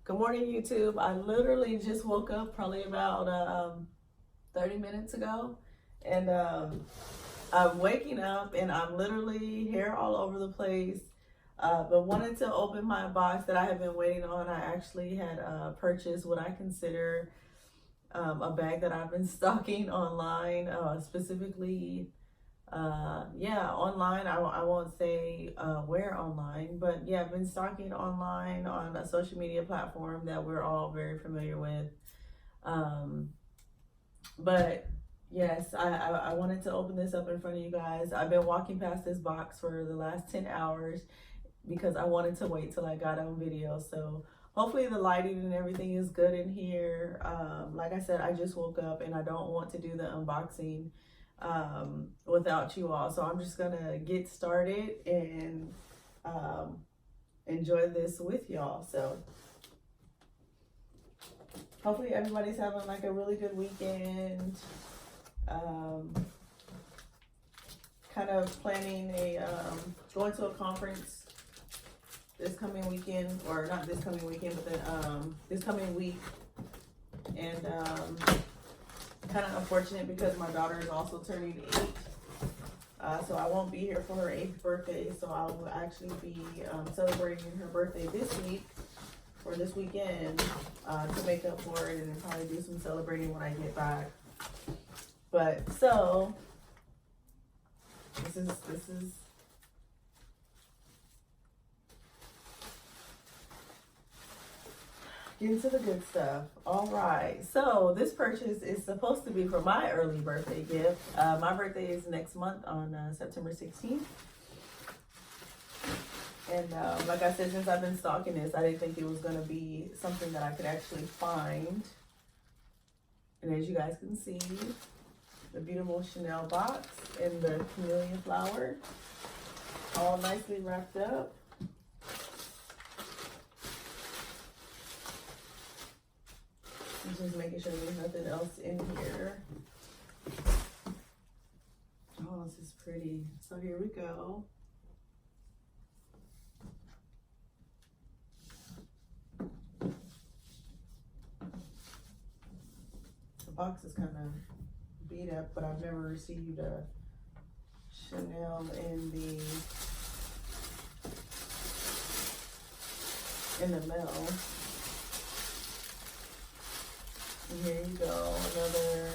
Good morning, YouTube. I literally just woke up probably about 30 minutes ago, and I'm waking up and I'm literally hair all over the place. But wanted to open my box that I have been waiting on. I actually had purchased what I consider a bag that I've been stocking online, specifically online. I won't say where online, but yeah, I've been stalking online on a social media platform that we're all very familiar with. um but yes, I wanted to open this up in front of you guys. I've been walking past this box for the last 10 hours because I wanted to wait till I got on video. So hopefully the lighting and everything is good in here. Like I said, I just woke up and I don't want to do the unboxing without you all. So I'm just gonna get started and enjoy this with y'all. So hopefully everybody's having like a really good weekend. Kind of planning a going to a conference this coming weekend, or not this coming weekend, but then this coming week. And kind of unfortunate because my daughter is also turning 8. So I won't be here for her 8th birthday. So I will actually be celebrating her birthday this week, or this weekend, to make up for it, and then probably do some celebrating when I get back. But so this is getting to the good stuff. All right, so this purchase is supposed to be for my early birthday gift. My birthday is next month on September 16th. And like I said, since I've been stalking this, I didn't think it was going to be something that I could actually find. And as you guys can see, the beautiful Chanel box and the camellia flower, all nicely wrapped up. I'm just making sure there's nothing else in here. Oh, this is pretty. So here we go. The box is kind of beat up, but I've never received a Chanel in the mail. And here you go, another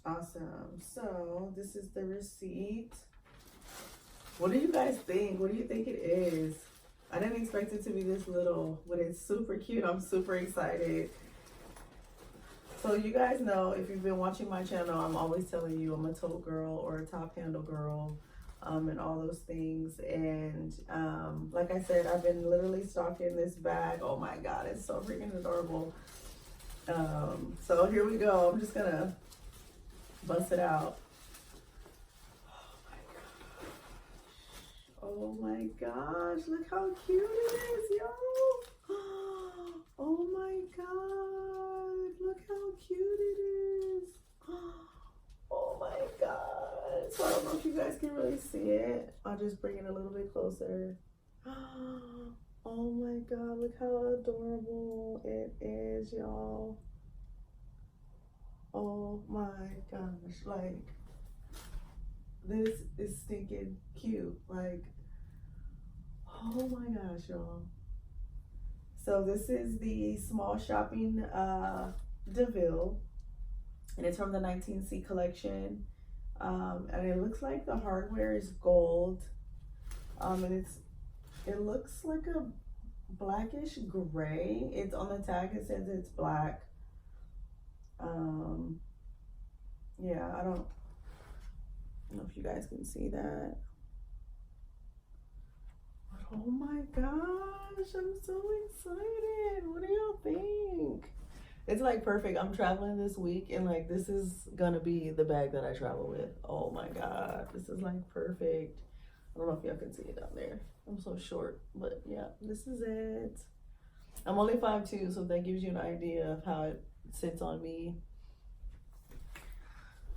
awesome. So this is the receipt. What do you guys think? What do you think it is? I didn't expect it to be this little, but it's super cute. I'm super excited. So you guys know, if you've been watching my channel, I'm always telling you I'm a tote girl or a top handle girl, and all those things. And like I said, I've been literally stalking this bag. Oh my God, it's so freaking adorable. So here we go. I'm just gonna bust it out. Oh my gosh, look how cute it is, y'all. Oh my God, look how cute it is. Oh my God. So I don't know if you guys can really see it. I'll just bring it a little bit closer. Oh my God, look how adorable it is, y'all. Oh my gosh, like, this is stinking cute. Like, oh my gosh, y'all. So this is the small shopping Deauville, and it's from the 19C collection. And it looks like the hardware is gold. And it looks like a blackish gray. It's on the tag, it says it's black. Yeah, I don't know if you guys can see that. But oh my gosh, I'm so excited. What do y'all think? It's like perfect. I'm traveling this week, and like this is gonna be the bag that I travel with. Oh my god, this is like perfect. I don't know if y'all can see it down there. I'm so short, but yeah, this is it. I'm only 5'2", so that gives you an idea of how it sits on me.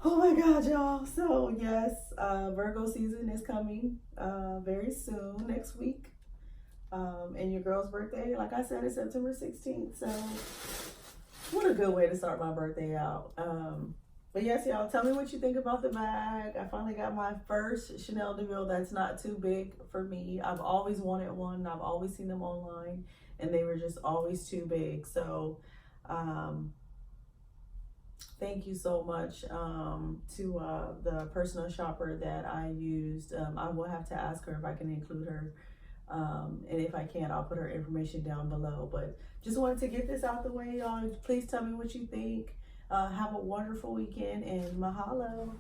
Oh my god, y'all. So yes, Virgo season is coming very soon, next week. And your girl's birthday, like I said, is September 16th. So what a good way to start my birthday out. But yes, y'all, tell me what you think about the bag. I finally got my first Chanel Deauville that's not too big for me. I've always wanted one. I've always seen them online, and they were just always too big. So thank you so much to the personal shopper that I used. I will have to ask her if I can include her. And if I can, I'll put her information down below. But just wanted to get this out the way, y'all. Please tell me what you think. Have a wonderful weekend, and mahalo.